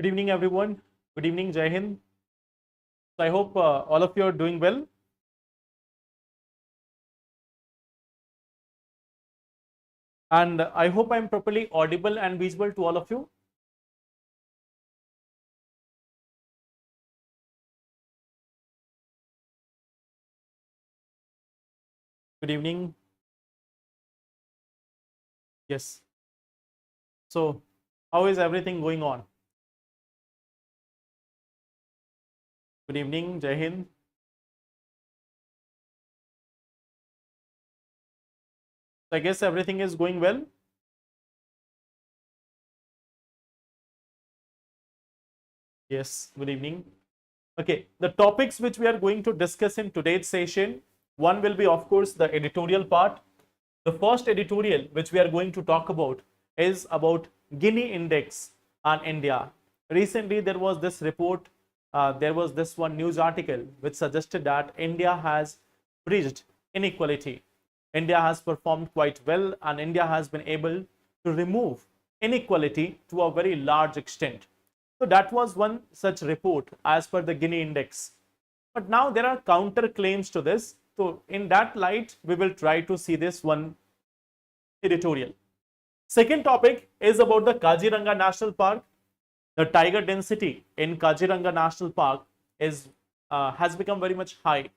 Good evening, everyone. Good evening, Jai Hind. So I hope all of you are doing well. And I hope I'm properly audible and visible to all of you. Good evening. Yes. So how is everything going on? Good evening, Jai Hind. So I guess everything is going well. Yes, good evening. Okay, the topics which we are going to discuss in today's session, one will be, of course, the editorial part. The first editorial which we are going to talk about is about Gini Index and India. Recently, there was this report, there was this one news article which suggested that India has bridged inequality. India has performed quite well and India has been able to remove inequality to a very large extent. So that was one such report as per the Gini Index. But now there are counter claims to this. So in that light, we will try to see this one editorial. Second topic is about the Kaziranga National Park. The tiger density in Kaziranga National Park is has become very much high.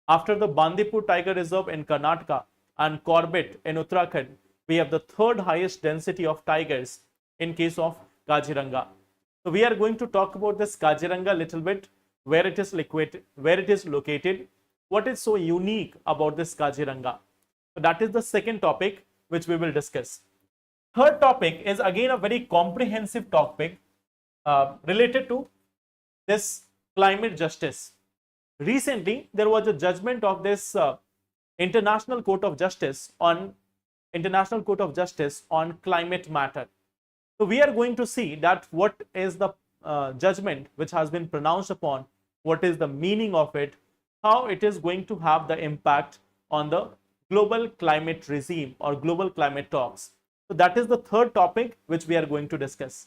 After the Bandipur Tiger Reserve in Karnataka and Corbett in Uttarakhand, we have the third highest density of tigers in case of Kaziranga. So we are going to talk about this Kaziranga a little bit, where it is located, what is so unique about this Kaziranga. So that is the second topic which we will discuss. Third topic is again a very comprehensive topic related to this climate justice. Recently, there was a judgment of this International Court of Justice on climate matter. So we are going to see that what is the judgment which has been pronounced upon, what is the meaning of it, how it is going to have the impact on the global climate regime or global climate talks. So that is the third topic which we are going to discuss.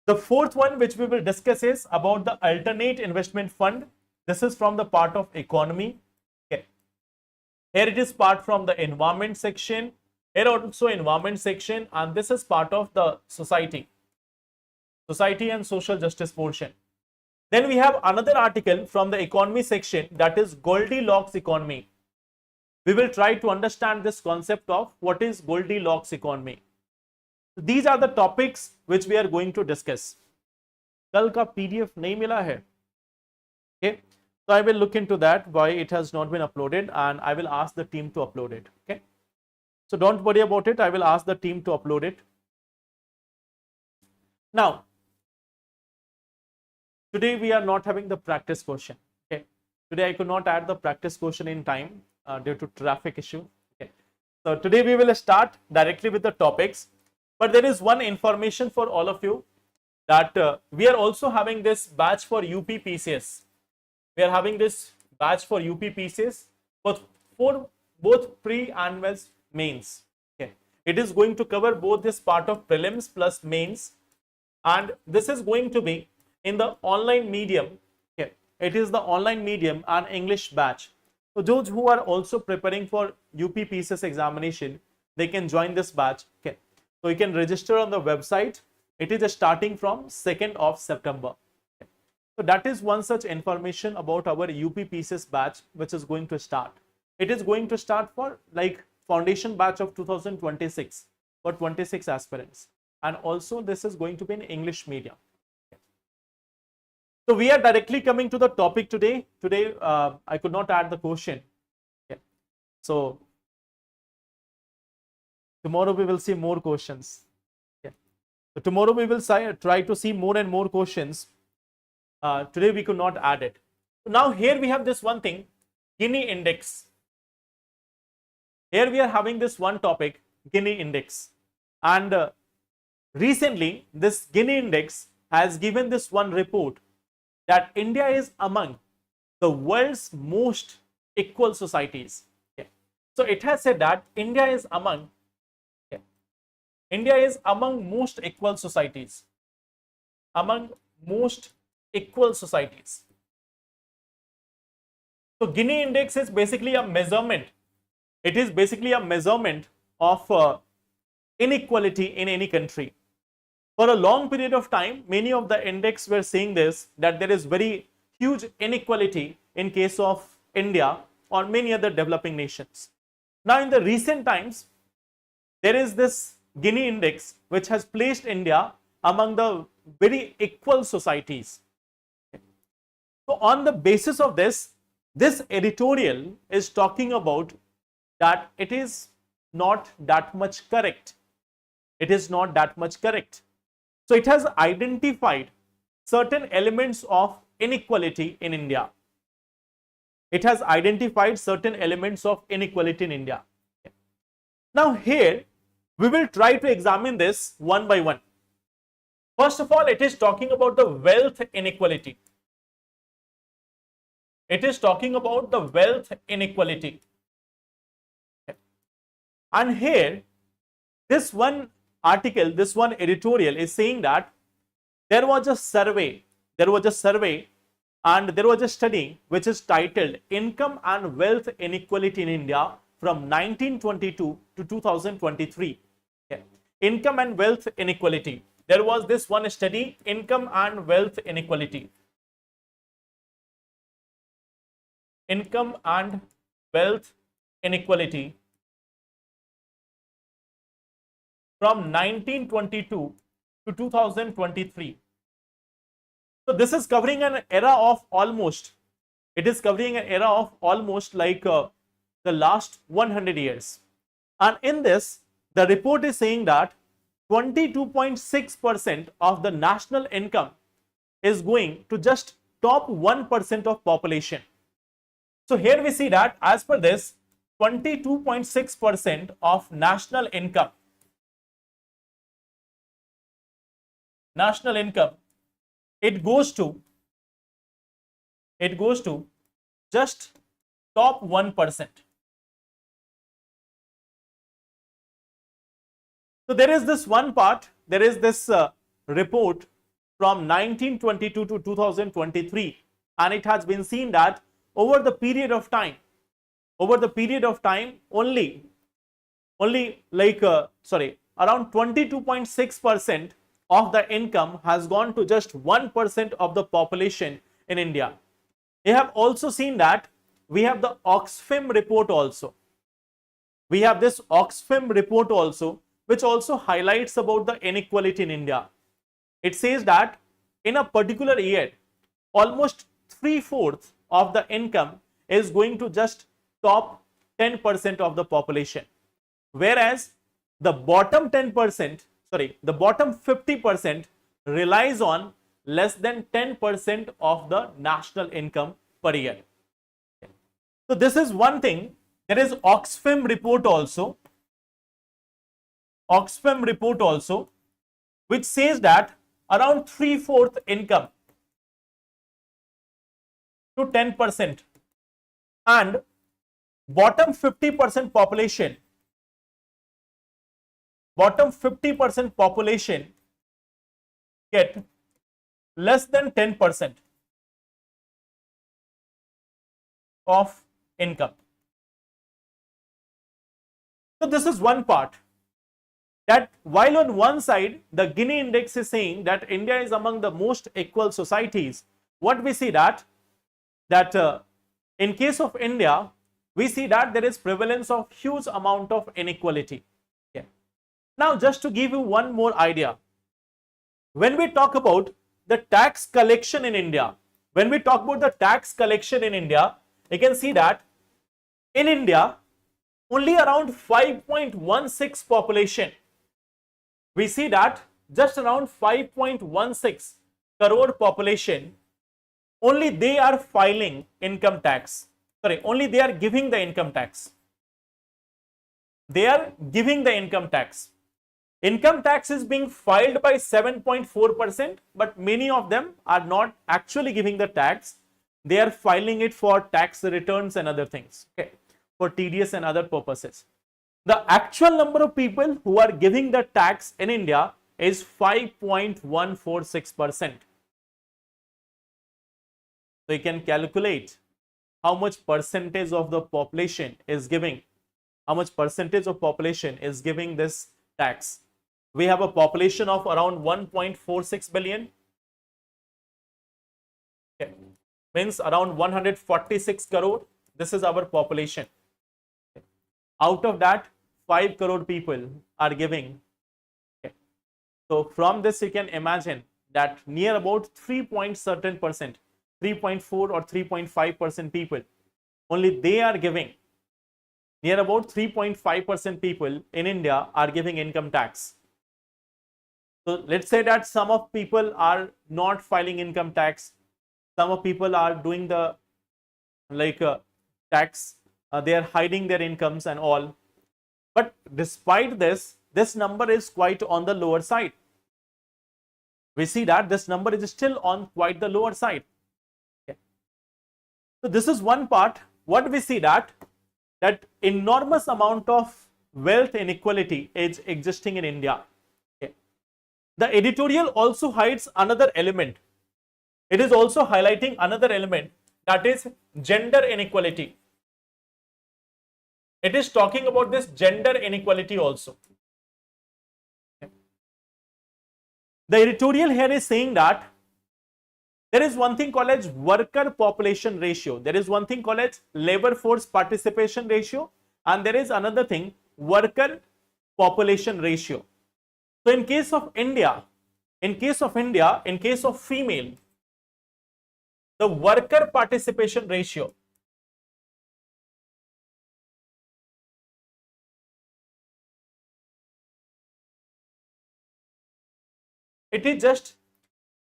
The fourth one which we will discuss is about the alternate investment fund. This is from the part of economy. Okay. Here it is part from the environment section. Here also environment section, and this is part of the society and social justice portion. Then we have another article from the economy section, that is Goldilocks economy. We will try to understand this concept of what is Goldilocks economy. These are the topics which we are going to discuss. कल का PDF नहीं मिला है. Okay, so I will look into that, why it has not been uploaded, and I will ask the team to upload it. Okay, so don't worry about it. I will ask the team to upload it. Now, today we are not having the practice question. Okay, today I could not add the practice question in time due to traffic issue. Okay, so today we will start directly with the topics. But there is one information for all of you, that we are also having this batch for UPPCS. We are having this batch for UPPCS for both pre and mains. Okay, it is going to cover both this part of prelims plus mains, and this is going to be in the online medium. Okay, it is the online medium and English batch. So those who are also preparing for UPPCS examination, they can join this batch. Okay, so you can register on the website. It is starting from 2nd of September. Okay. So that is one such information about our UPPCS batch which is going to start. It is going to start for like foundation batch of 2026 for 26 aspirants, and also this is going to be in English medium. Okay. So we are directly coming to the topic today. Today I could not add the question. Okay. So tomorrow we will see more questions. Okay. So tomorrow we will try to see more and more questions. Today we could not add it. So now here we have this one thing, Gini Index. Here we are having this one topic, Gini Index. And recently this Gini Index has given this one report that India is among the world's most equal societies. Okay. So it has said that India is among most equal societies. among most equal societies. So Gini index is basically a measurement. It is basically a measurement of inequality in any country. For a long period of time, many of the index were saying this, that there is very huge inequality in case of India or many other developing nations. Now in the recent times, there is this Gini index which has placed India among the very equal societies. So on the basis of this, this editorial is talking about that it is not that much correct. It is not that much correct. So it has identified certain elements of inequality in India. It has identified certain elements of inequality in India. Now here, we will try to examine this one by one. First of all, it is talking about the wealth inequality. It is talking about the wealth inequality. And here, this one article, this one editorial is saying that there was a survey and there was a study which is titled Income and Wealth Inequality in India from 1922 to 2023. Income and wealth inequality. There was this one study, Income and Wealth Inequality. Income and wealth inequality from 1922 to 2023. So this is covering an era of almost, it is covering an era of almost like the last 100 years. And in this, the report is saying that 22.6% of the national income is going to just top 1% of population. So here we see that as per this, 22.6% of national income, it goes to just top 1%. So there is this one part, there is this report from 1922 to 2023, and it has been seen that over the period of time, only like around 22.6% of the income has gone to just 1% of the population in India. We have also seen that we have the Oxfam report also. We have this Oxfam report also, which also highlights about the inequality in India. It says that in a particular year, almost 3/4 of the income is going to just top 10% of the population, whereas the bottom 50% relies on less than 10% of the national income per year. So this is one thing. There is Oxfam report also, which says that around 3/4 income to 10%, and bottom 50% population get less than 10% of income. So this is one part, that while on one side the Gini index is saying that India is among the most equal societies, what we see that in case of India, we see that there is prevalence of huge amount of inequality. Now just to give you one more idea, when we talk about the tax collection in India, you can see that in India, only around 5.16 population, we see that just around 5.16 crore population, only they are filing income tax. Only they are giving the income tax. Income tax is being filed by 7.4%, but many of them are not actually giving the tax. They are filing it for tax returns and other things, for TDS and other purposes. The actual number of people who are giving the tax in India is 5.146%. So you can calculate how much percentage of the population is giving, this tax. We have a population of around 1.46 billion. Okay. Means around 146 crore. This is our population. Out of that, 5 crore people are giving. Okay. So from this you can imagine that near about 3.4 or 3.5% people, only they are giving. Near about 3.5% people in India are giving income tax. So let's say that some of people are not filing income tax, some of people are doing the tax, they are hiding their incomes and all. But despite this, this number is quite on the lower side. We see that this number is still on quite the lower side. Okay. So this is one part. What we see that enormous amount of wealth inequality is existing in India. Okay. The editorial also hides another element. It is also highlighting another element, that is gender inequality. It is talking about this gender inequality also. Okay. The editorial here is saying that there is one thing called as worker population ratio. There is one thing called as labor force participation ratio, and there is another thing, worker population ratio. So in case of India, in case of female, the worker participation ratio it is just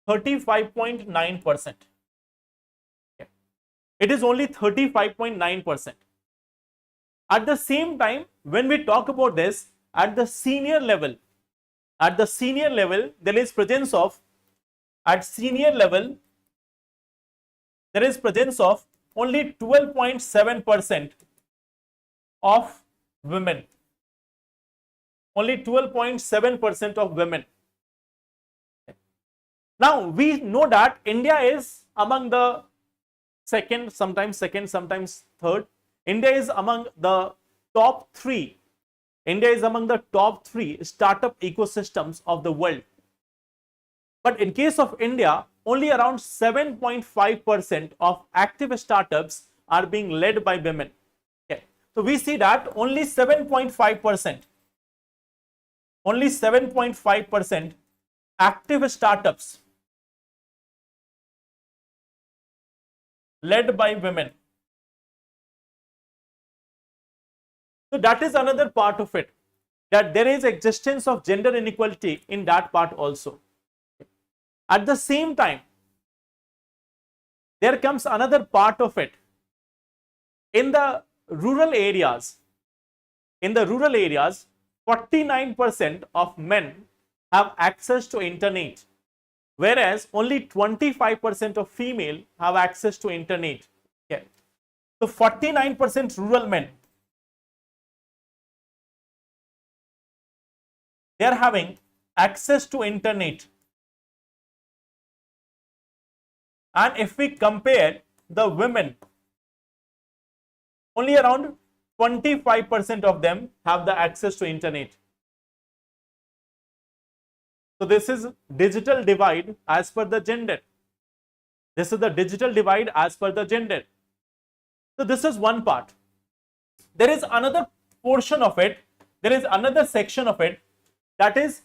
35.9%. It is only 35.9%. At the same time, when we talk about this at the senior level, there is presence of only 12.7% of women. Only 12.7% of women. Now we know that India is among the second, sometimes third. India is among the top three. Startup ecosystems of the world. But in case of India, only around 7.5% of active startups are being led by women. Okay. So we see that only 7.5% active startups led by women. So that is another part of it, that there is existence of gender inequality in that part also. At the same time, there comes another part of it. In the rural areas, 49% of men have access to internet, whereas only 25% of female have access to internet. Okay. So 49% rural men, they are having access to internet. And if we compare the women, only around 25% of them have the access to internet. So this is digital divide as per the gender. This is the digital divide as per the gender. So this is one part. There is another portion of it, there is another section of it, that is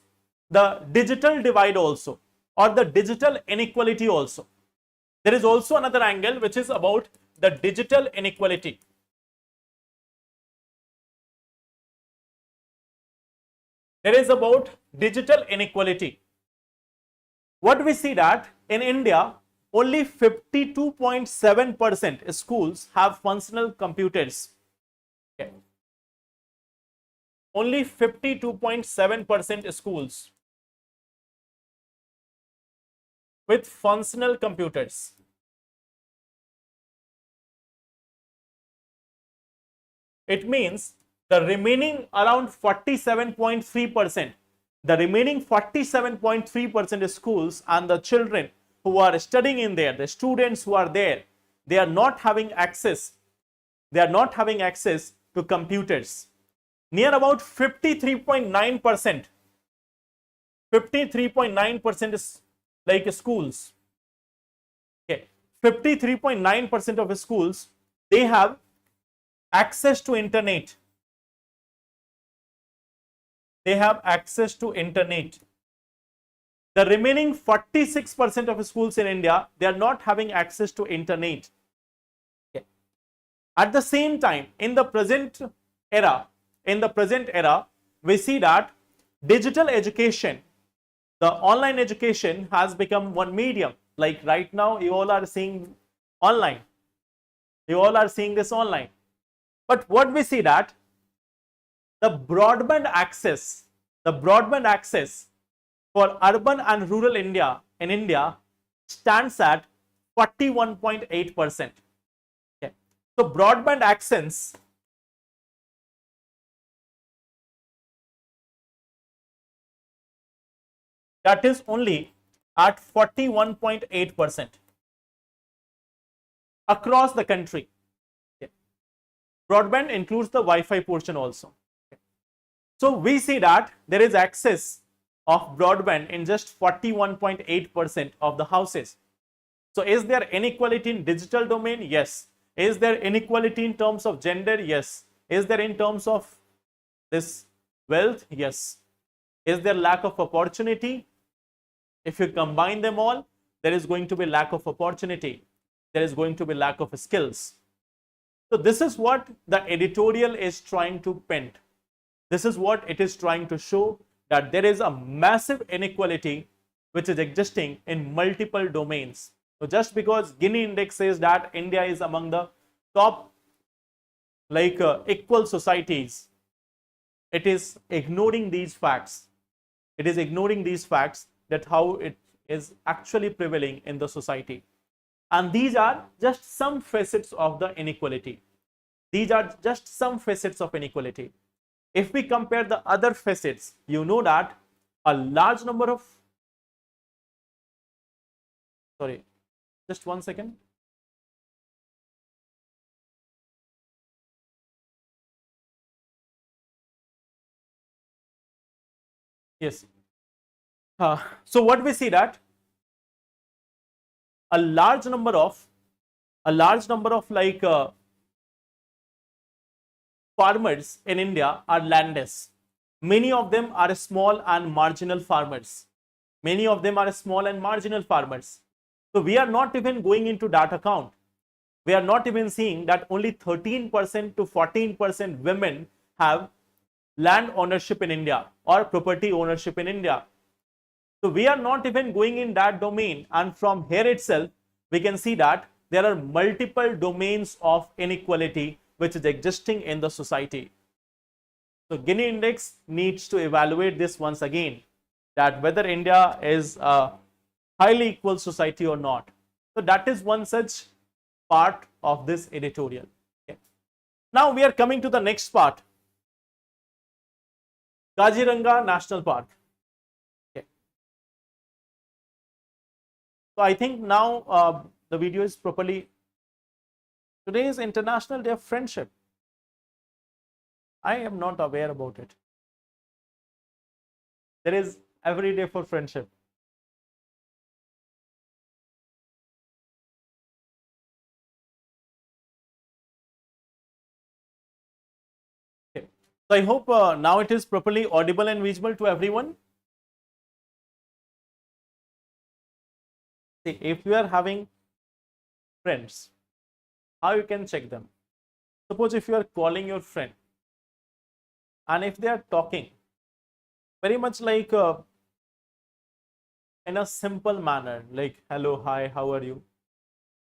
the digital divide also, or the digital inequality also. There is also another angle which is about the digital inequality. There is about digital inequality. What we see that in India, only 52.7% schools have functional computers. Okay. Only 52.7% schools with functional computers. It means the remaining around 47.3%, The remaining 47.3% schools and the children who are studying in there, the students who are there, they are not having access. They are not having access to computers. Near about 53.9%. 53.9% is like schools. Okay. 53.9% of schools, they have access to internet. They have access to internet. The remaining 46% of schools in India, they are not having access to internet. Okay. At the same time, in the present era, we see that digital education, the online education has become one medium. Like right now, you all are seeing online. You all are seeing this online. But what we see that the broadband access for urban and rural India in India stands at 41.8%. Okay. So broadband access that is only at 41.8% across the country. Okay. Broadband includes the Wi-Fi portion also. Okay. So we see that there is access of broadband in just 41.8% of the houses. So is there inequality in digital domain? Yes. Is there inequality in terms of gender? Yes. Is there in terms of this wealth? Yes. Is there lack of opportunity? If you combine them all, there is going to be lack of opportunity. There is going to be lack of skills. So this is what the editorial is trying to paint. This is what it is trying to show, that there is a massive inequality which is existing in multiple domains. So just because Gini index says that India is among the top equal societies, it is ignoring these facts. It is ignoring these facts, that how it is actually prevailing in the society. And these are just some facets of the inequality. These are just some facets of inequality. If we compare the other facets, you know that a large number of, sorry, just 1 second. Yes. So what we see that a large number of farmers in India are landless. Many of them are small and marginal farmers. Many of them are small and marginal farmers. So we are not even going into that account. We are not even seeing that only 13% to 14% women have land ownership in India or property ownership in India. So we are not even going in that domain, and from here itself we can see that there are multiple domains of inequality which is existing in the society. So Gini index needs to evaluate this once again, that whether India is a highly equal society or not. So that is one such part of this editorial. Okay. Now we are coming to the next part, Kaziranga National Park. Okay. So I think now the video is properly. Today is International Day of Friendship. I am not aware about it. There is every day for friendship. Okay. So I hope now it is properly audible and visible to everyone. See, if you are having friends, how you can check them? Suppose if you are calling your friend, and if they are talking very much like in a simple manner, like hello, hi, how are you?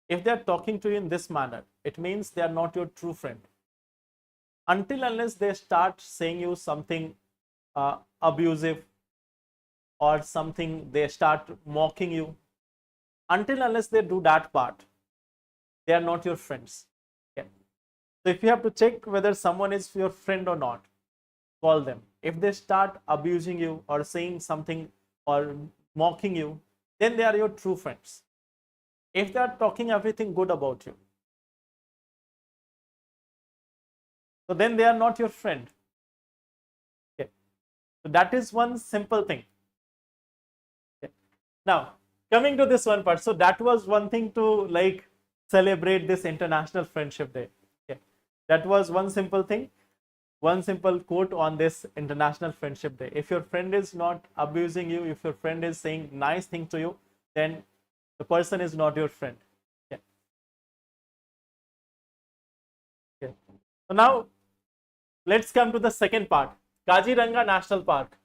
If they are talking to you in this manner, it means they are not your true friend. Until unless they start saying you something abusive or something, they start mocking you, until unless they do that part, they are not your friends. Okay. So if you have to check whether someone is your friend or not, call them. If they start abusing you or saying something or mocking you, then they are your true friends. If they are talking everything good about you, so then they are not your friend. Okay. So that is one simple thing. Okay. Now, coming to this one part, so that was one thing to like celebrate this International Friendship Day. Okay. That was one simple thing, one simple quote on this International Friendship Day. If your friend is not abusing you, if your friend is saying nice things to you, then the person is not your friend. Okay. Okay. So now let's come to the second part, Kaziranga National Park.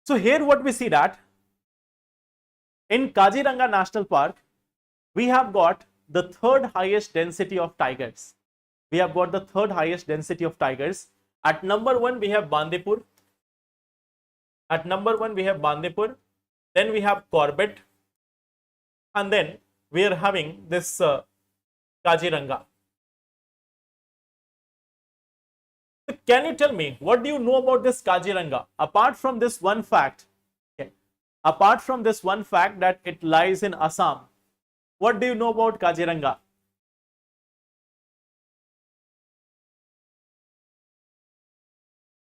So here what we see that in Kaziranga National Park, we have got the third highest density of tigers. We have got the third highest density of tigers. At number 1, we have Bandipur. At number 1, we have Bandipur. Then we have Corbett. And then we are having this Kaziranga. So can you tell me, what do you know about this Kaziranga? Apart from this one fact, okay, apart from this one fact that it lies in Assam, what do you know about Kaziranga?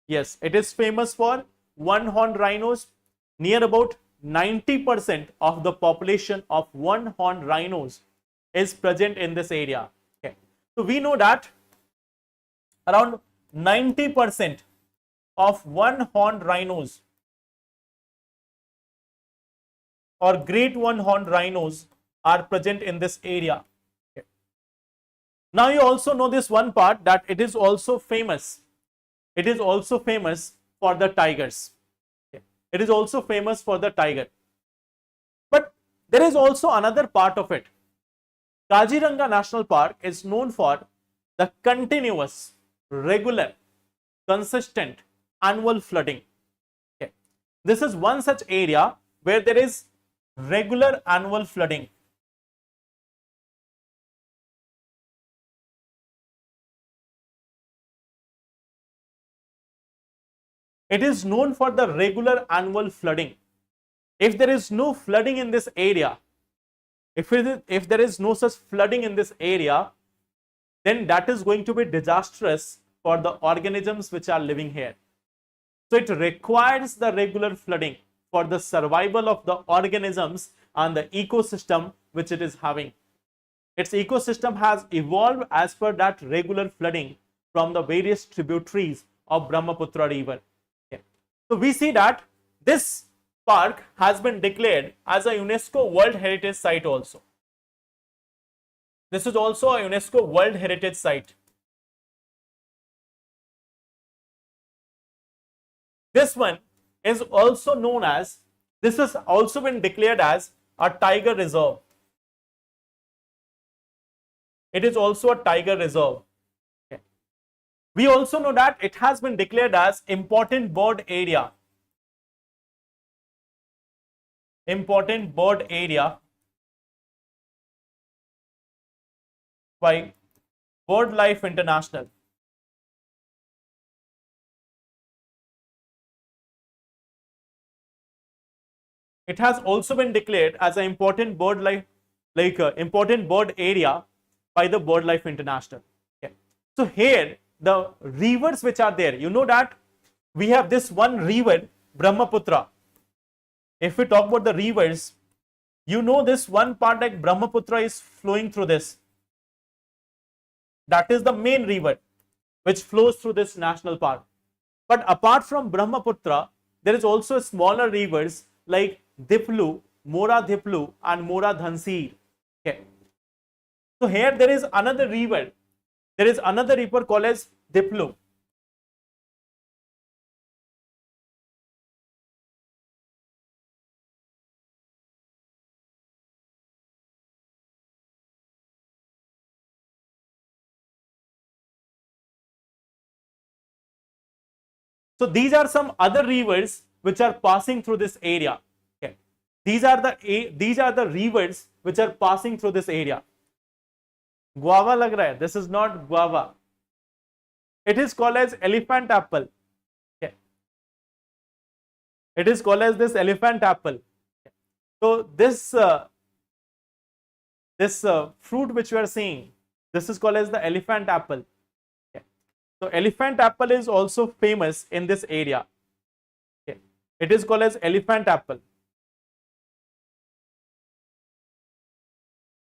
Yes, it is famous for one-horn rhinos. Near about 90% of the population of one-horn rhinos is present in this area. Okay. So we know that around 90% of one-horn rhinos or great one-horn rhinos are present in this area. Okay. Now you also know this one part, that it is also famous. It is also famous for the tigers. Okay. It is also famous for the tiger. But there is also another part of it. Kaziranga National Park is known for the continuous, regular, consistent annual flooding. Okay. This is one such area where there is regular annual flooding. It is known for the regular annual flooding. If there is no flooding in this area, if there is no such flooding in this area, then that is going to be disastrous for the organisms which are living here. So it requires the regular flooding for the survival of the organisms and the ecosystem which it is having. Its ecosystem has evolved as per that regular flooding from the various tributaries of Brahmaputra river. Okay. So we see that this park has been declared as a UNESCO World Heritage Site also. This is also a UNESCO World Heritage Site. This one is also known as, this has also been declared as a tiger reserve. It is also a tiger reserve. Okay. We also know that it has been declared as important bird area. Important bird area by BirdLife International. It has also been declared as an important bird important bird area by the BirdLife International. Okay. So here the rivers which are there, you know that we have this one river, Brahmaputra. If we talk about the rivers, you know this one part like Brahmaputra is flowing through this. That is the main river which flows through this national park. But apart from Brahmaputra, there is also smaller rivers like Diplu, Mora Diplu and Mora Dhansir. Okay. So here there is another river. There is another river called as Diplu. So these are some other rivers which are passing through this area. Okay. These are the rivers which are passing through this area. guava lag raha hai. This is not guava. It is called as elephant apple. Okay. It is called as this elephant apple. So this fruit which you are seeing, this is called as the elephant apple. Okay. So elephant apple is also famous in this area. Okay. It is called as elephant apple.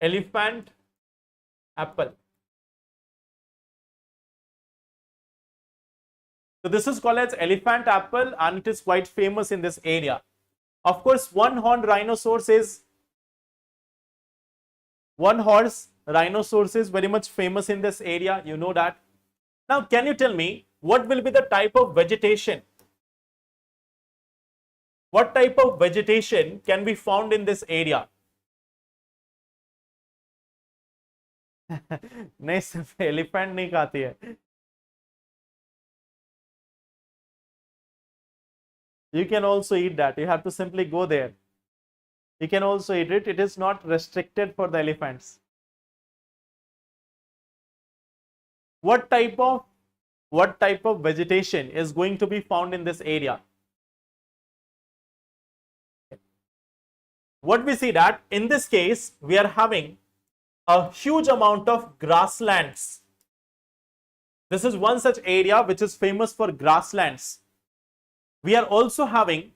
Elephant apple. So this is called as elephant apple and it is quite famous in this area. Of course, one horse rhinoceros is very much famous in this area. You know that. Now, can you tell me what will be the type of vegetation? What type of vegetation can be found in this area? नहीं सिर्फ elephant नहीं खाती है. You can also eat that. You have to simply go there. You can also eat it. It is not restricted for the elephants. What type of vegetation is going to be found in this area? What we see that in this case we are having a huge amount of grasslands. This is one such area which is famous for grasslands. We are also having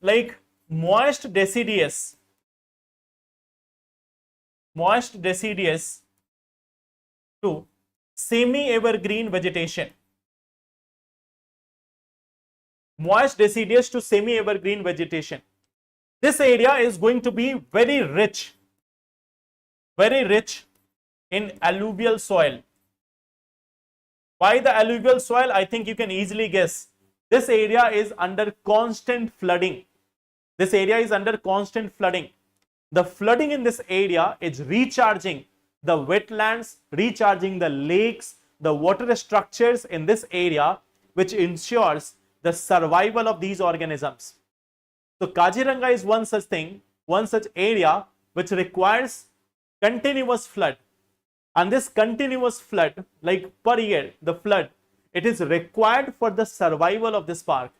like moist deciduous to semi-evergreen vegetation. Moist deciduous to semi-evergreen vegetation. This area is going to be very rich in alluvial soil. Why the alluvial soil? I think you can easily guess. This area is under constant flooding. This area is under constant flooding. The flooding in this area is recharging the wetlands, recharging the lakes, the water structures in this area, which ensures the survival of these organisms. So Kaziranga is one such thing, one such area which requires continuous flood. And this continuous flood, like per year, the flood, it is required for the survival of this park.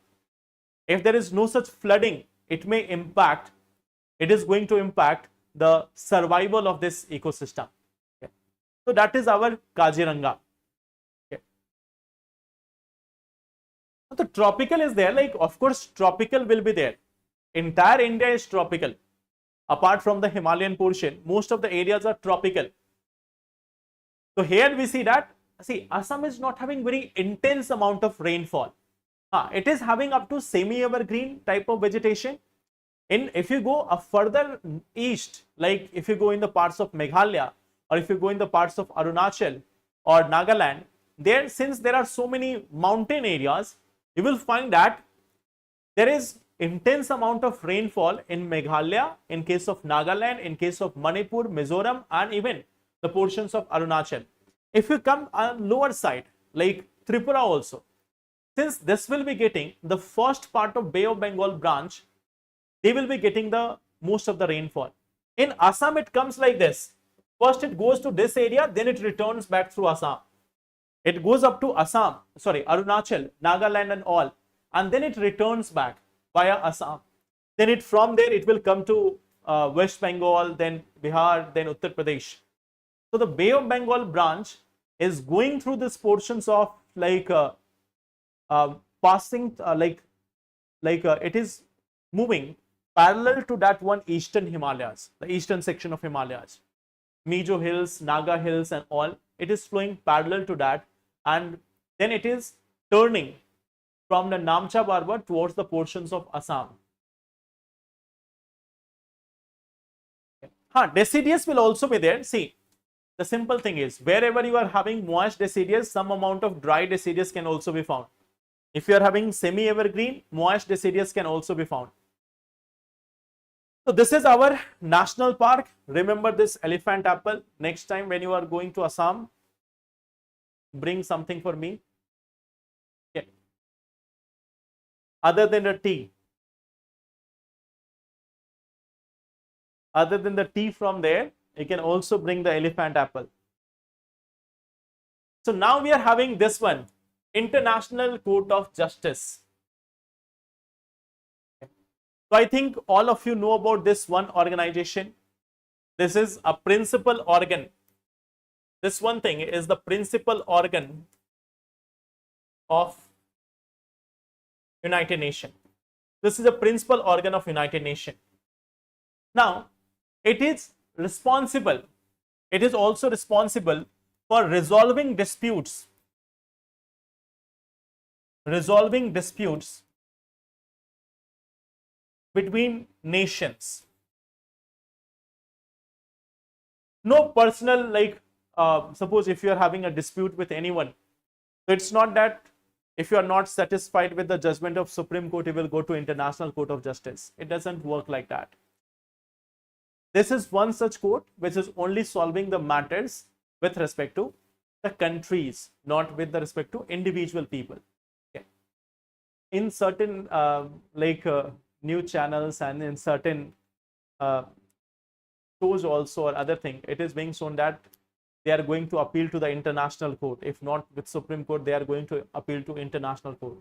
If there is no such flooding, it is going to impact the survival of this ecosystem. Okay. So that is our Kaziranga. Okay. So the tropical is there, like of course tropical will be there. Entire India is tropical. Apart from the Himalayan portion, most of the areas are tropical. So here we see that, Assam is not having very intense amount of rainfall. It is having up to semi-evergreen type of vegetation. If you go further east, like if you go in the parts of Meghalaya or if you go in the parts of Arunachal or Nagaland, there since there are so many mountain areas, you will find that there is intense amount of rainfall in Meghalaya, in case of Nagaland, in case of Manipur, Mizoram, and even the portions of Arunachal. If you come on lower side, like Tripura also, since this will be getting the first part of Bay of Bengal branch, they will be getting the most of the rainfall. In Assam, it comes like this. First, it goes to this area, then it returns back through Assam. It goes up to Arunachal, Nagaland and all, and then it returns back via Assam. Then from there, it will come to West Bengal, then Bihar, then Uttar Pradesh. So the Bay of Bengal branch is going through these portions of it is moving parallel to that one eastern Himalayas, the eastern section of Himalayas, Mizo Hills, Naga Hills and all. It is flowing parallel to that, and then it is turning from the Namcha Barbar towards the portions of Assam. Deciduous will also be there. See, the simple thing is, wherever you are having moist deciduous, some amount of dry deciduous can also be found. If you are having semi-evergreen, moist deciduous can also be found. So this is our national park. Remember this elephant apple. Next time when you are going to Assam, bring something for me. Okay. Other than the tea. Other than the tea from there, You can also bring the elephant apple. So now we are having this one, International Court of Justice. So I think all of you know about this one organization. This is a principal organ. This one thing is the principal organ of United Nations. This is a principal organ of United Nations. Now, it is responsible. It is also responsible for resolving disputes. Resolving disputes between nations. No personal, like suppose if you are having a dispute with anyone, so it's not that if you are not satisfied with the judgment of Supreme Court, you will go to International Court of Justice. It doesn't work like that. This is one such court which is only solving the matters with respect to the countries, not with the respect to individual people. Okay. In certain news channels and in certain shows also or other thing, it is being shown that they are going to appeal to the international court. If not with Supreme Court, they are going to appeal to international court.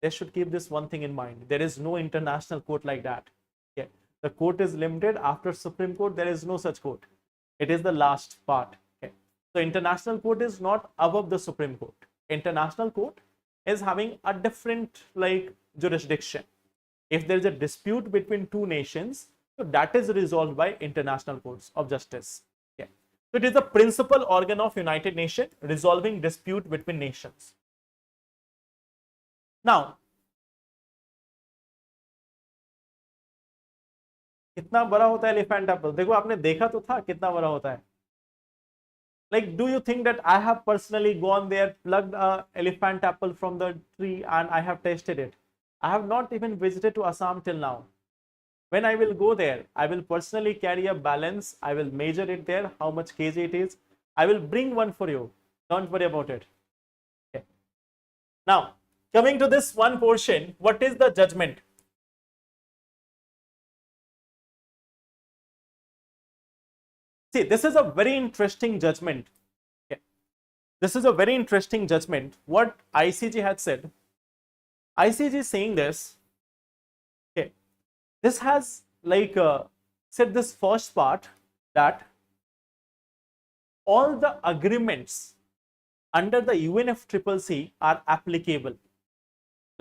They should keep this one thing in mind. There is no international court like that. Okay. The court is limited. After Supreme Court, there is no such court. It is the last part. Okay. So international court is not above the Supreme Court. International court is having a different jurisdiction. If there is a dispute between two nations, so that is resolved by international courts of justice. Okay. So it is the principal organ of United Nations resolving dispute between nations. Now, कितना बड़ा होता है elephant Apple? देखो आपने देखा तो था कितना बड़ा होता है. Like, do you think that I have personally gone there, plugged a elephant apple from the tree and I have tasted it? I have not even visited to Assam till now. When I will go there, I will personally carry a balance. I will measure it there, how much kg it is. I will bring one for you. Don't worry about it. Okay. Now, coming to this one portion, what is the judgment? See, this is a very interesting judgment. Okay. This is a very interesting judgment. What ICJ had said, ICJ is saying this. Okay. This has said this first part that all the agreements under the UNFCCC are applicable.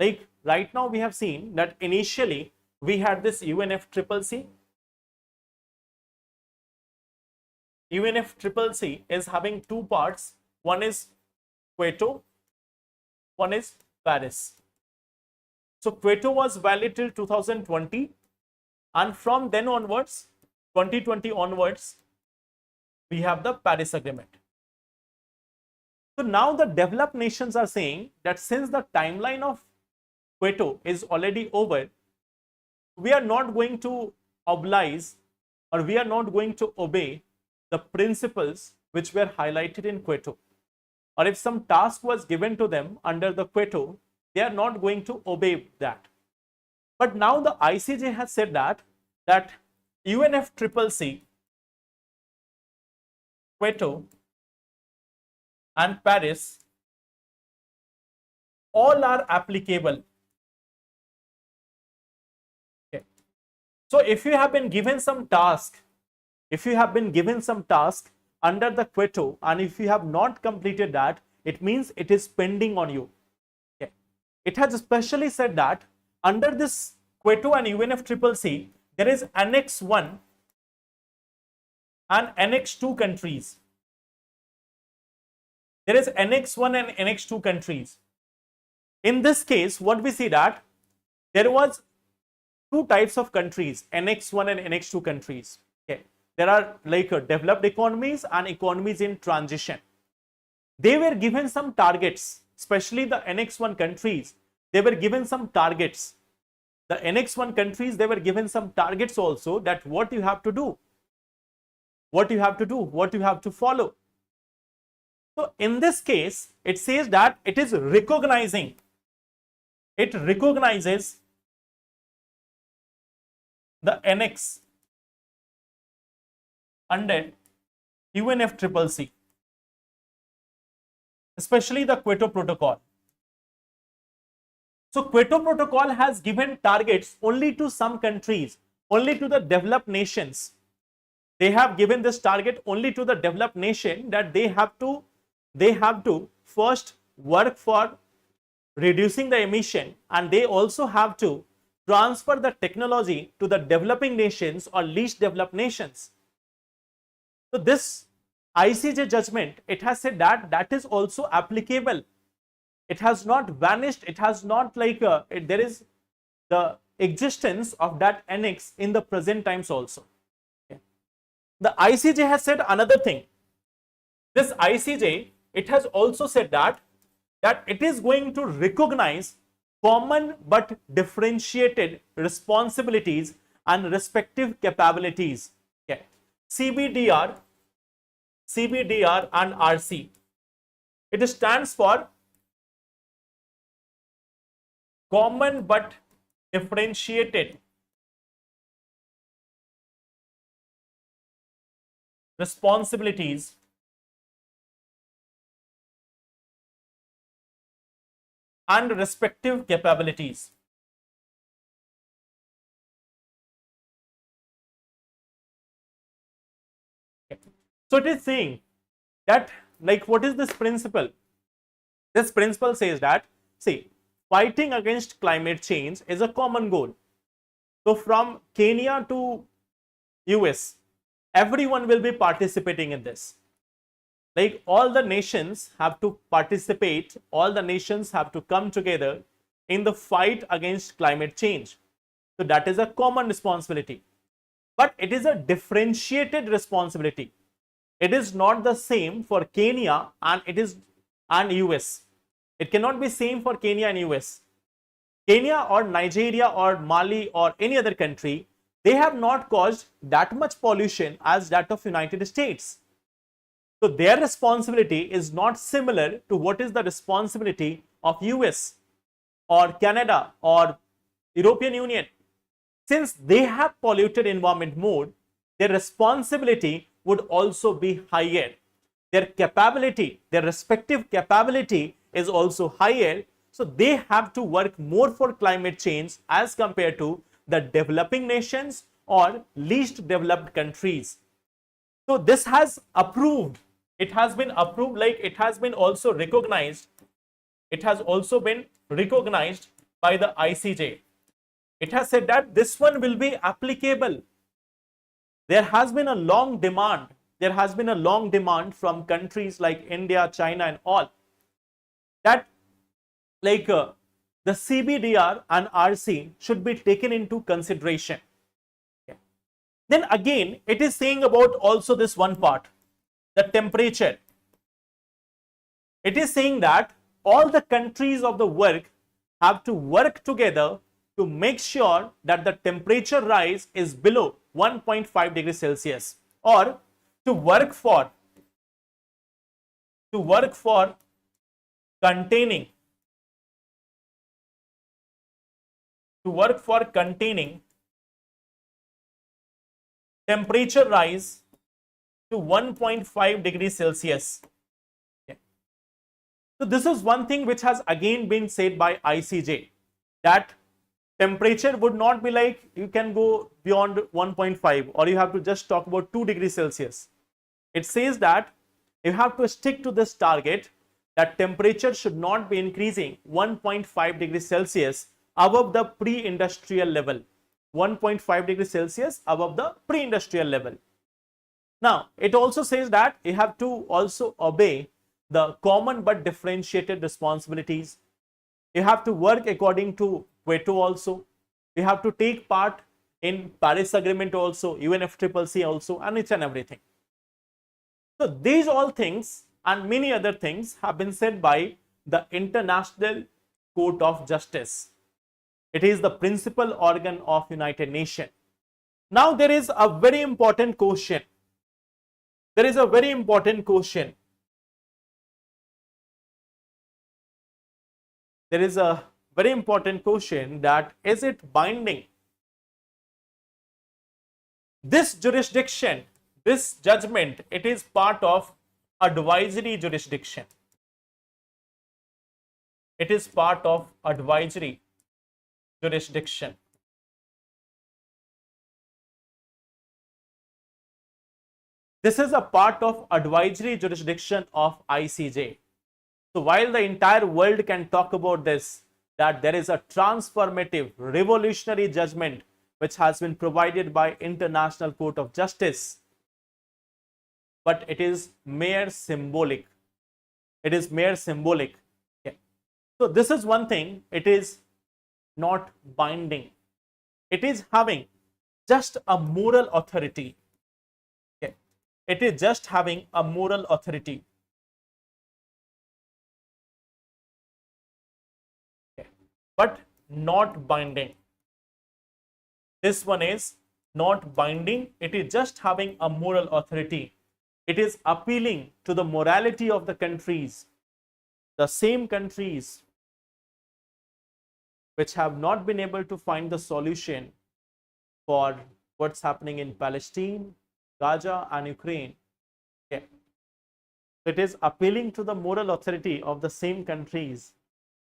Like right now we have seen that initially we had this UNFCCC. UNFCCC is having two parts. One is Quito, one is Paris. So Quito was valid till 2020, and from then onwards, 2020 onwards, we have the Paris Agreement. So now the developed nations are saying that since the timeline of Quito is already over, we are not going to oblige or we are not going to obey the principles which were highlighted in Quito. Or if some task was given to them under the Quito, they are not going to obey that. But now the ICJ has said that UNFCCC, Quito and Paris all are applicable. Okay. So if you have been given some task, under the Quito and if you have not completed that, it means it is pending on you. Okay. It has especially said that under this Quito and UNFCCC, there is Annex 1 and Annex 2 countries. There is Annex 1 and Annex 2 countries. In this case, what we see that there was two types of countries, Annex 1 and Annex 2 countries. Okay. There are developed economies and economies in transition. They were given some targets, especially the Annex 1 countries. They were given some targets. The Annex 1 countries, they were given some targets also, that what you have to do, what you have to follow. So in this case, it says that it is recognizing, it recognizes the annex under UNFCCC, especially the Kyoto Protocol. So Kyoto Protocol has given targets only to some countries, only to the developed nations. They have given this target only to the developed nation, that they have to first work for reducing the emission, and they also have to transfer the technology to the developing nations or least developed nations. So this ICJ judgment, it has said that that is also applicable. It has not vanished. It has not there is the existence of that annex in the present times also. Okay. The ICJ has said another thing. This ICJ, it has also said that it is going to recognize common but differentiated responsibilities and respective capabilities. Okay. CBDR and RC. It stands for common but differentiated responsibilities and respective capabilities. So it is saying that, like, what is this principle? This principle says that, see, fighting against climate change is a common goal. So from Kenya to US, everyone will be participating in this. Like, all the nations have to participate, all the nations have to come together in the fight against climate change. So that is a common responsibility. But it is a differentiated responsibility. It is not the same for Kenya and US. It cannot be same for Kenya and US. Kenya or Nigeria or Mali or any other country, they have not caused that much pollution as that of United States. So their responsibility is not similar to what is the responsibility of US or Canada or European Union. Since they have polluted environment more, their responsibility would also be higher. Their capability, their respective capability is also higher. So they have to work more for climate change as compared to the developing nations or least developed countries. So this has approved. It has been approved, like it has been also recognized. It has also been recognized by the ICJ. It has said that this one will be applicable. There has been a long demand. There has been a long demand from countries like India, China and all, that the CBDR and RC should be taken into consideration. Okay. Then again, it is saying about also this one part, the temperature. It is saying that all the countries of the world have to work together to make sure that the temperature rise is below 1.5 degrees Celsius, or to work for containing temperature rise to 1.5 degrees Celsius. Okay. So this is one thing which has again been said by ICJ, that temperature would not be like you can go beyond 1.5 or you have to just talk about 2 degrees Celsius. It says that you have to stick to this target, that temperature should not be increasing 1.5 degrees Celsius above the pre-industrial level. 1.5 degrees Celsius above the pre-industrial level. Now, it also says that you have to also obey the common but differentiated responsibilities. You have to work according to Kyoto also. You have to take part in Paris Agreement also, UNFCCC also, and each and everything. So these all things and many other things have been said by the International Court of Justice. It is the principal organ of United Nations. Now there is a very important question. There is a very important question. There is a very important question, that is it binding? This jurisdiction This judgment, it is part of advisory jurisdiction. It is part of advisory jurisdiction. This is a part of advisory jurisdiction of ICJ. So while the entire world can talk about this, that there is a transformative, revolutionary judgment which has been provided by International Court of Justice, but it is mere symbolic. It is mere symbolic. Okay. So this is one thing, it is not binding. It is having just a moral authority. Okay. It is just having a moral authority. Okay. But not binding. This one is not binding. It is just having a moral authority. It is appealing to the morality of the countries, the same countries which have not been able to find the solution for what's happening in Palestine, Gaza, and Ukraine. Okay. It is appealing to the moral authority of the same countries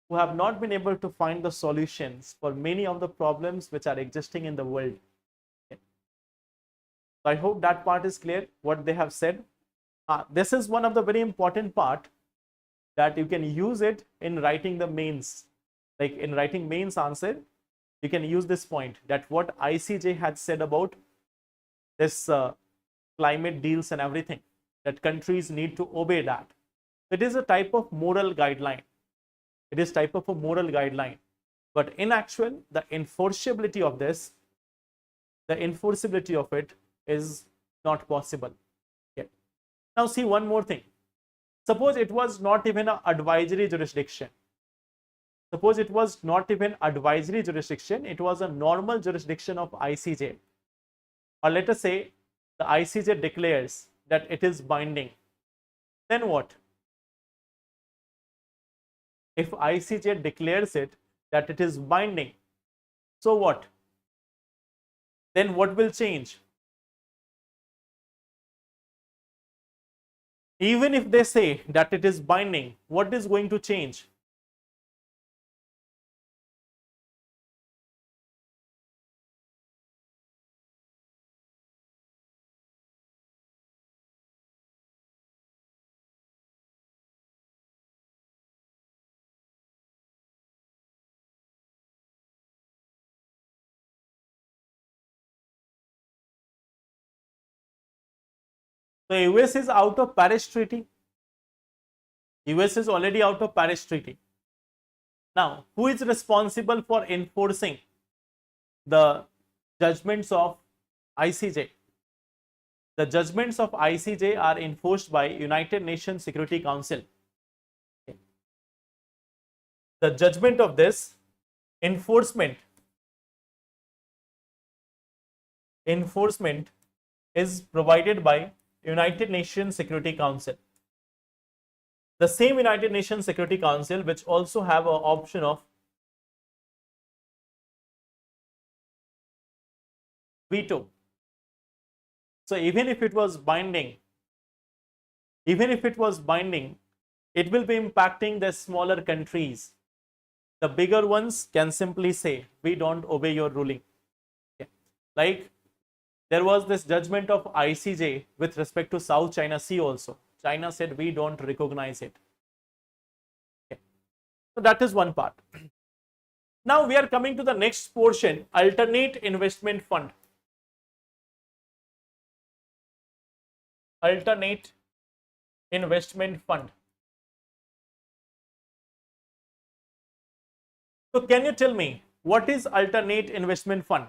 who have not been able to find the solutions for many of the problems which are existing in the world. Okay. So I hope that part is clear, what they have said. This is one of the very important part that you can use it in writing the mains. Like in writing mains answer, you can use this point, that what ICJ had said about this climate deals and everything, that countries need to obey that. It is a type of moral guideline. It is type of a moral guideline. But in actual, the enforceability of this, the enforceability of it is not possible. Okay. Now see one more thing. Suppose it was not even an advisory jurisdiction. Suppose it was not even advisory jurisdiction, it was a normal jurisdiction of ICJ. Or let us say the ICJ declares that it is binding. Then what? If ICJ declares it that it is binding, so what? Then what will change? Even if they say that it is binding, what is going to change? So US is out of Paris Treaty. US is already out of Paris Treaty. Now, who is responsible for enforcing the judgments of ICJ? The judgments of ICJ are enforced by United Nations Security Council. Okay. The judgment of this enforcement is provided by United Nations Security Council. The same United Nations Security Council which also have an option of veto. So even if it was binding, it will be impacting the smaller countries. The bigger ones can simply say, we don't obey your ruling. Okay. Like there was this judgment of ICJ with respect to South China Sea also. China said we don't recognize it. Okay. So that is one part. Now we are coming to the next portion, alternate investment fund. Alternate investment fund. So can you tell me what is alternate investment fund?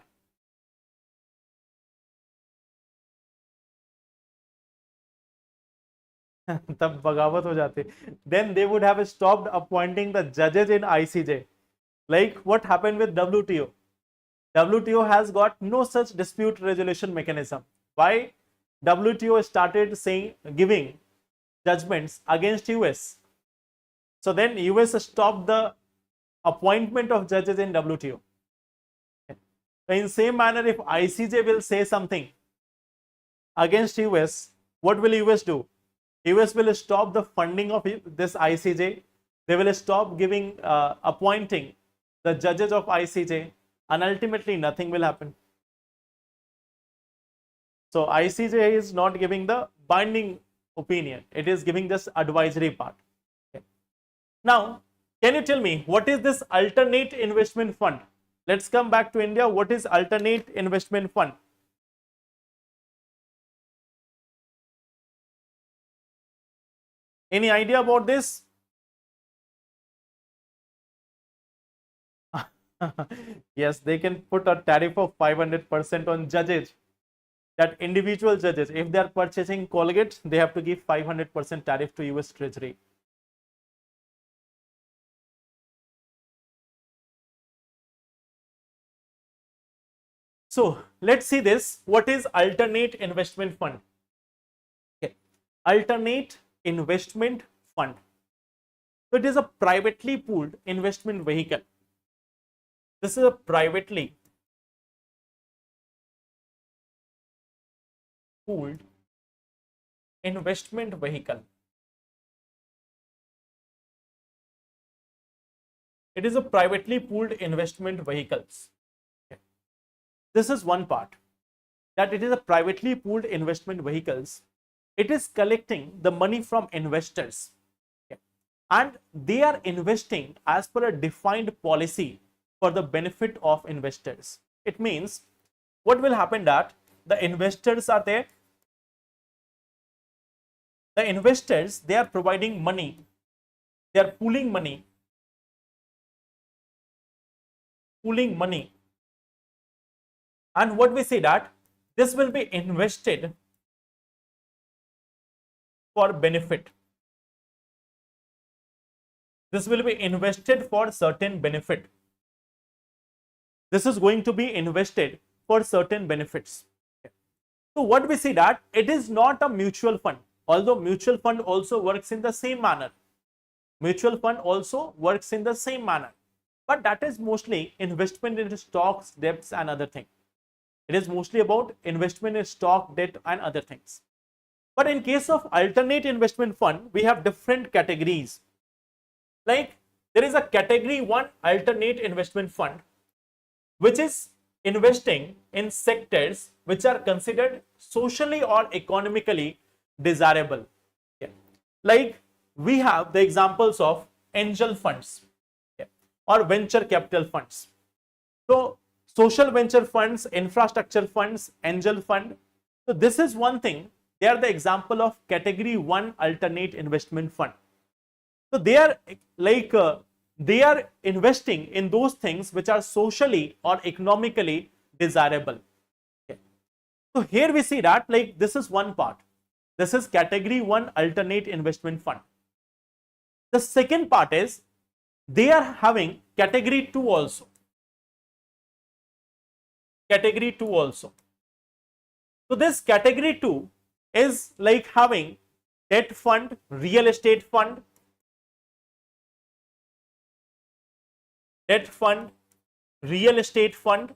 तब बगावत हो जाते. Then they would have stopped appointing the judges in ICJ. Like what happened with WTO? WTO has got no such dispute resolution mechanism. Why? WTO started giving judgments against US. So then US stopped the appointment of judges in WTO. In same manner, if ICJ will say something, against US, what will US do? US will stop the funding of this ICJ. They will stop giving, appointing the judges of ICJ, and ultimately nothing will happen. So ICJ is not giving the binding opinion. It is giving this advisory part. Okay. Now, can you tell me what is this alternate investment fund? Let's come back to India. What is alternate investment fund? Any idea about this? Yes, they can put a tariff of 500% on judges. That individual judges, if they are purchasing Colgate, they have to give 500% tariff to US Treasury. So let's see this. What is alternate investment fund? Okay. Alternate investment fund. So it is a privately pooled investment vehicle. This is a privately pooled investment vehicle. It is a privately pooled investment vehicles. Okay. This is one part, that it is a privately pooled investment vehicles. It is collecting the money from investors. Okay. And they are investing as per a defined policy for the benefit of investors. It means what will happen, that the investors are there. The investors, they are providing money. They are pooling money. Pooling money. And what we say, that this will be invested for benefit. This will be invested for certain benefit. This is going to be invested for certain benefits. So what we see, that it is not a mutual fund, although mutual fund also works in the same manner. Mutual fund also works in the same manner, but that is mostly investment in stocks, debts and other things. It is mostly about investment in stock, debt and other things. But in case of alternate investment fund, we have different categories. Like there is a category 1 alternate investment fund, which is investing in sectors which are considered socially or economically desirable. Okay. Like we have the examples of angel funds, okay, or venture capital funds. So social venture funds, infrastructure funds, angel fund. So this is one thing. They are the example of category 1 alternate investment fund. So they are like they are investing in those things which are socially or economically desirable. Okay. So here we see that like this is one part. This is category 1 alternate investment fund. The second part is they are having category 2 also. Category 2 also. So this category 2 is like having debt fund, real estate fund, debt fund, real estate fund.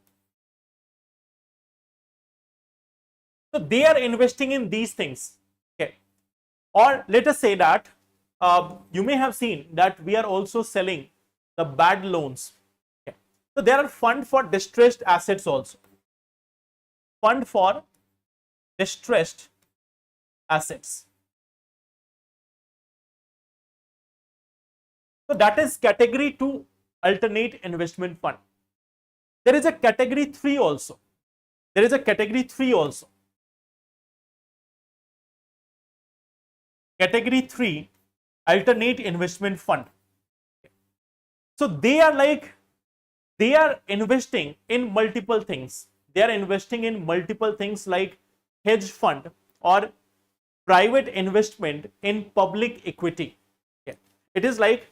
So they are investing in these things. Okay. Or let us say that you may have seen that we are also selling the bad loans. Okay. So there are fund for distressed assets also. Fund for distressed assets. So that is category 2 alternate investment fund. There is a category 3 also. There is a category 3 also. Category 3 alternate investment fund. So they are like, they are investing in multiple things. They are investing in multiple things like hedge fund or private investment in public equity. Okay. It is like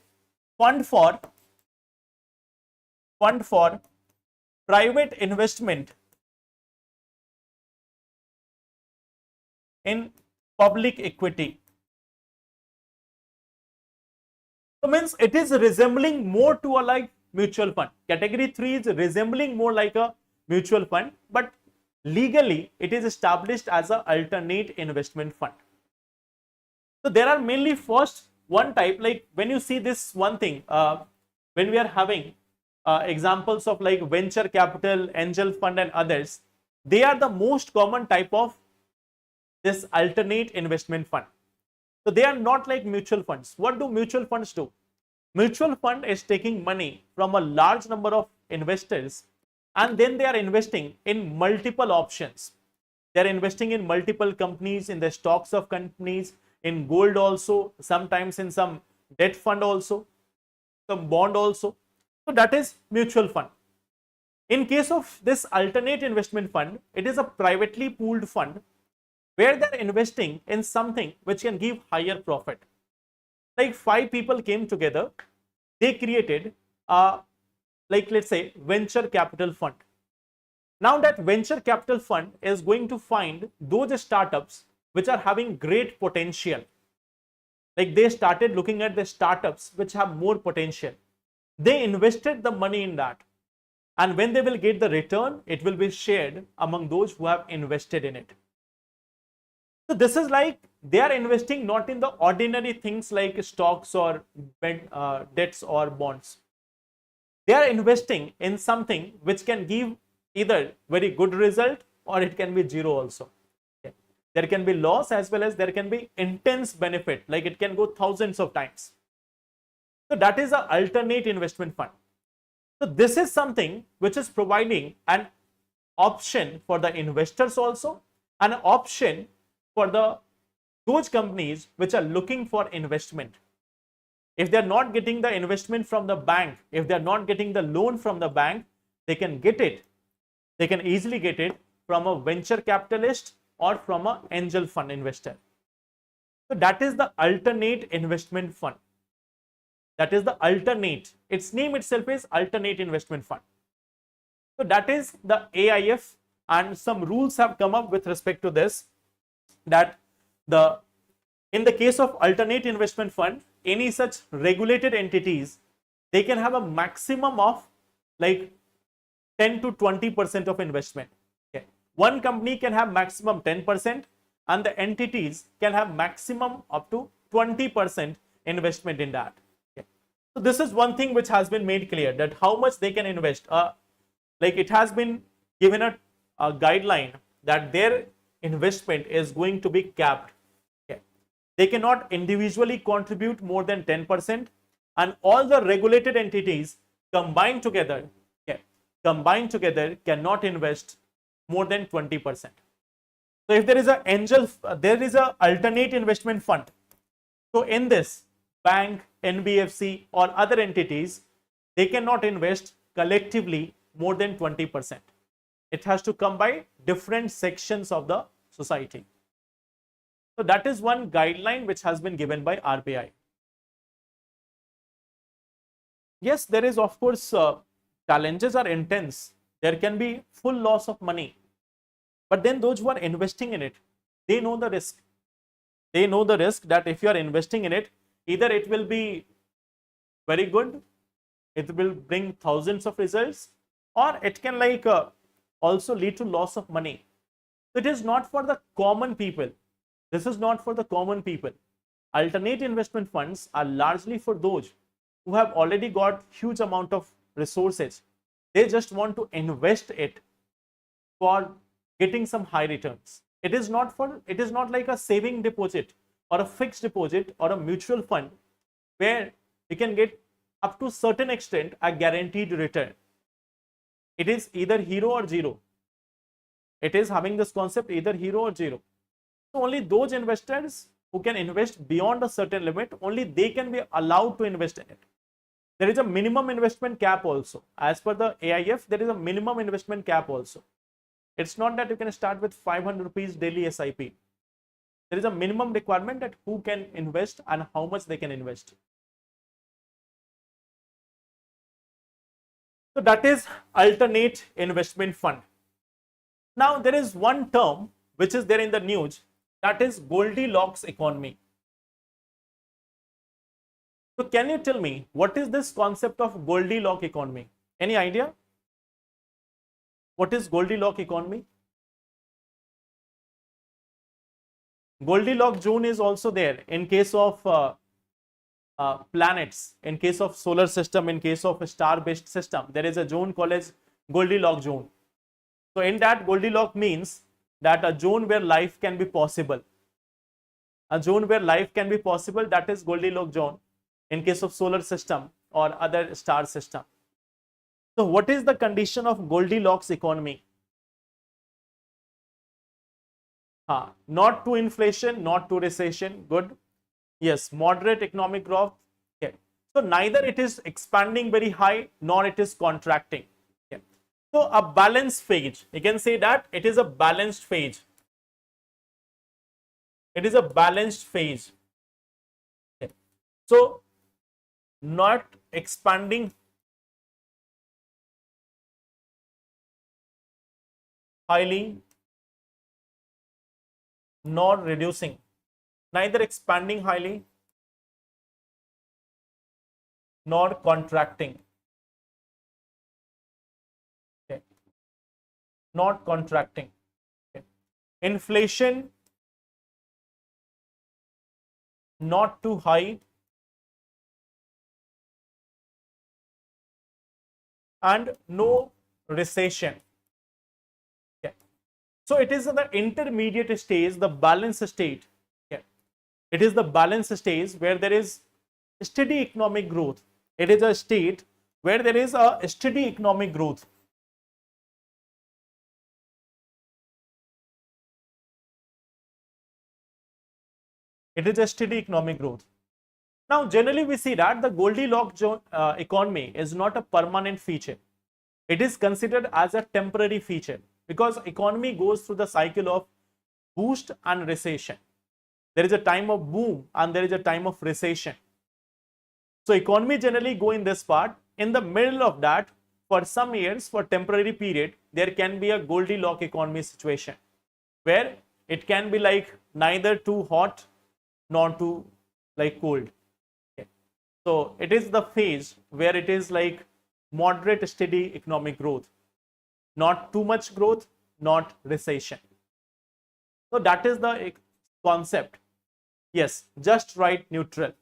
fund for private investment in public equity. So means it is resembling more to a like mutual fund. Category 3 is resembling more like a mutual fund, but legally it is established as an alternate investment fund. So there are mainly first one type, like when you see this one thing, when we are having examples of like venture capital, angel fund and others, they are the most common type of this alternate investment fund. So they are not like mutual funds. What do mutual funds do? Mutual fund is taking money from a large number of investors and then they are investing in multiple options. They are investing in multiple companies, in the stocks of companies, in gold also, sometimes in some debt fund also, some bond also. So that is mutual fund. In case of this alternate investment fund, it is a privately pooled fund where they are investing in something which can give higher profit. Like 5 people came together, they created a, like let's say, venture capital fund. Now that venture capital fund is going to find those startups which are having great potential. Like they started looking at the startups which have more potential. They invested the money in that. And when they will get the return, it will be shared among those who have invested in it. So this is like they are investing not in the ordinary things like stocks or debts or bonds. They are investing in something which can give either very good result or it can be zero also. Okay. There can be loss as well as there can be intense benefit, like it can go thousands of times. So that is an alternate investment fund. So this is something which is providing an option for the investors also, an option for those companies which are looking for investment. If they are not getting the investment from the bank, if they are not getting the loan from the bank, they can get it. They can easily get it from a venture capitalist or from an angel fund investor. So that is the alternate investment fund. That is the alternate. Its name itself is alternate investment fund. So that is the AIF, and some rules have come up with respect to this, that in the case of alternate investment fund, any such regulated entities, they can have a maximum of like 10 to 20% of investment. Okay. One company can have maximum 10% and the entities can have maximum up to 20% investment in that. Okay. So this is one thing which has been made clear, that how much they can invest. Like it has been given a guideline that their investment is going to be capped. Okay. They cannot individually contribute more than 10%, and all the regulated entities combined together, cannot invest more than 20%. So if there is an angel, there is an alternate investment fund. So in this, bank, NBFC or other entities, they cannot invest collectively more than 20%. It has to come by different sections of the society. So that is one guideline which has been given by RBI. Yes, there is of course challenges are intense. There can be full loss of money. But then those who are investing in it, they know the risk. They know the risk that if you are investing in it, either it will be very good, it will bring thousands of results, or it can like also lead to loss of money. It is not for the common people. This is not for the common people. Alternate investment funds are largely for those who have already got huge amount of resources. They just want to invest it for getting some high returns. It is not like a saving deposit or a fixed deposit or a mutual fund where you can get up to a certain extent a guaranteed return. It is either hero or zero. It is having this concept either hero or zero. So only those investors who can invest beyond a certain limit, only they can be allowed to invest in it. There is a minimum investment cap also. As per the AIF, there is a minimum investment cap also. It's not that you can start with 500 rupees daily SIP. There is a minimum requirement that who can invest and how much they can invest. So that is alternate investment fund. Now there is one term which is there in the news, that is Goldilocks economy. So can you tell me what is this concept of Goldilocks economy? Any idea? What is Goldilocks economy? Goldilocks zone is also there in case of planets, in case of solar system, in case of a star-based system. There is a zone called as Goldilocks zone. So in that, Goldilocks means that a zone where life can be possible. A zone where life can be possible, that is Goldilocks zone in case of solar system or other star system. So what is the condition of Goldilocks economy? Not to inflation, not to recession. Good. Yes, moderate economic growth. Okay. So neither it is expanding very high nor it is contracting. Okay. So a balanced phase. You can say that it is a balanced phase. It is a balanced phase. Okay. So not expanding highly nor reducing. Neither expanding highly nor contracting. Okay. Not contracting. Okay. Inflation not too high and no recession. Okay. So it is the intermediate stage, the balanced state. Okay. It is the balanced stage where there is steady economic growth. It is a state where there is a steady economic growth. It is a steady economic growth. Now, generally we see that the Goldilocks economy is not a permanent feature. It is considered as a temporary feature because economy goes through the cycle of boost and recession. There is a time of boom and there is a time of recession. So economy generally go in this part. In the middle of that, for some years, for temporary period, there can be a Goldilocks economy situation where it can be like neither too hot nor too like cold. Okay. So it is the phase where it is like moderate steady economic growth, not too much growth, not recession. So that is the concept. Yes, just right, neutral.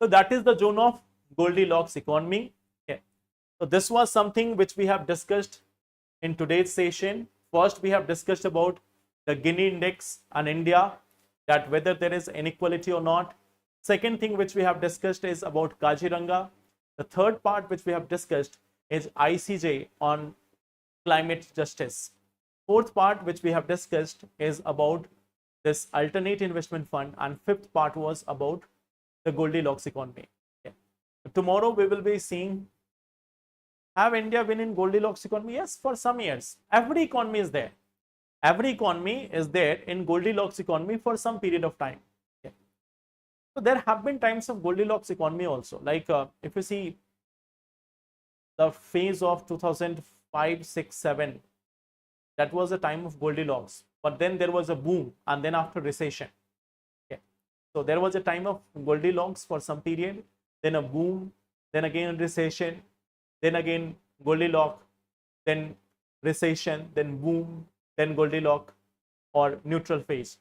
So that is the zone of Goldilocks economy. Okay. So this was something which we have discussed in today's session. First, we have discussed about the Gini index and India, that whether there is inequality or not. Second thing which we have discussed is about Kaziranga. The third part which we have discussed is ICJ on climate justice. Fourth part which we have discussed is about this alternate investment fund, and fifth part was about the Goldilocks economy. Okay. Tomorrow we will be seeing, have India been in Goldilocks economy? Yes, for some years. Every economy is there. Every economy is there in Goldilocks economy for some period of time. Okay. So there have been times of Goldilocks economy also. Like if you see the phase of 2005, 6, 7, that was the time of Goldilocks. But then there was a boom and then after recession. Okay. So there was a time of Goldilocks for some period, then a boom, then again recession, then again Goldilocks, then recession, then boom, then Goldilocks or neutral phase.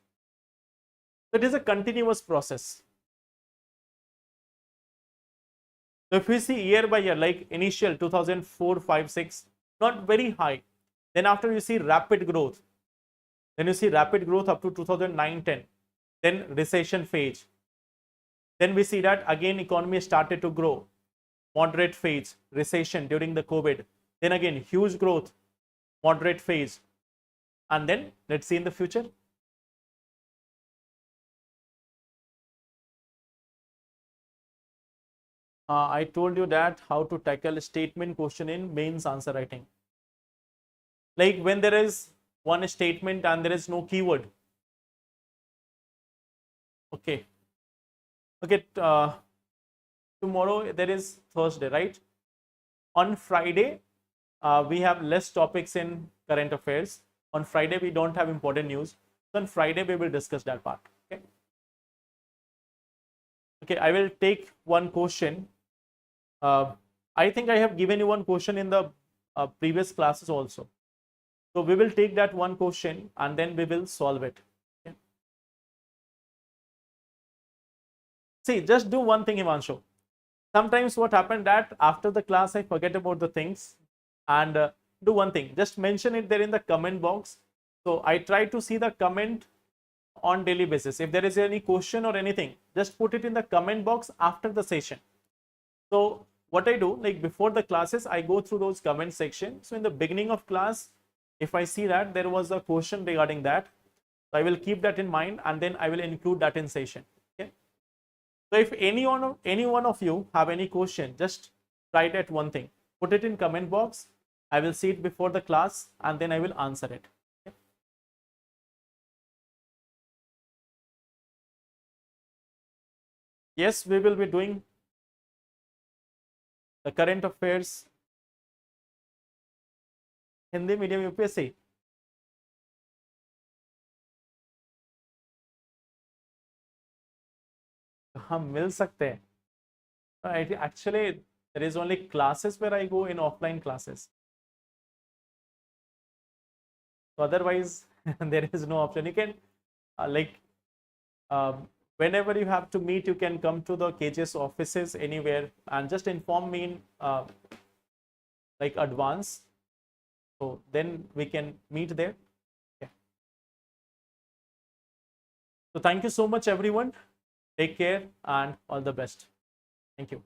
So it is a continuous process. So if we see year by year, like initial 2004, 5, 6, not very high. Then after you see rapid growth. Then you see rapid growth up to 2009, 10. Then recession phase. Then we see that again economy started to grow. Moderate phase, recession during the COVID. Then again huge growth, moderate phase. And then let's see in the future. I told you that how to tackle a statement question in mains answer writing. Like when there is one statement and there is no keyword. Okay. Okay. Tomorrow there is Thursday, right? On Friday, we have less topics in current affairs. On Friday, we don't have important news. So on Friday, we will discuss that part. Okay. Okay, I will take one question. I think I have given you one question in the previous classes also. So we will take that one question and then we will solve it. Okay. See, just do one thing, Himanshu. Sometimes what happened that after the class I forget about the things, and do one thing, just mention it there in the comment box. So I try to see the comment on daily basis. If there is any question or anything, just put it in the comment box after the session. So what I do, like before the classes, I go through those comment section. So in the beginning of class, if I see that there was a question regarding that, I will keep that in mind and then I will include that in session. Okay. So if any one of you have any question, just write at one thing, put it in comment box. I will see it before the class and then I will answer it. Okay. Yes, we will be doing the current affairs, Hindi medium UPSC. हम मिल सकते हैं. Actually, there is only classes where I go in offline classes. So otherwise, there is no option. You can like whenever you have to meet, you can come to the KGS offices anywhere and just inform me in like advance. So then we can meet there. Okay. So thank you so much, everyone. Take care and all the best. Thank you.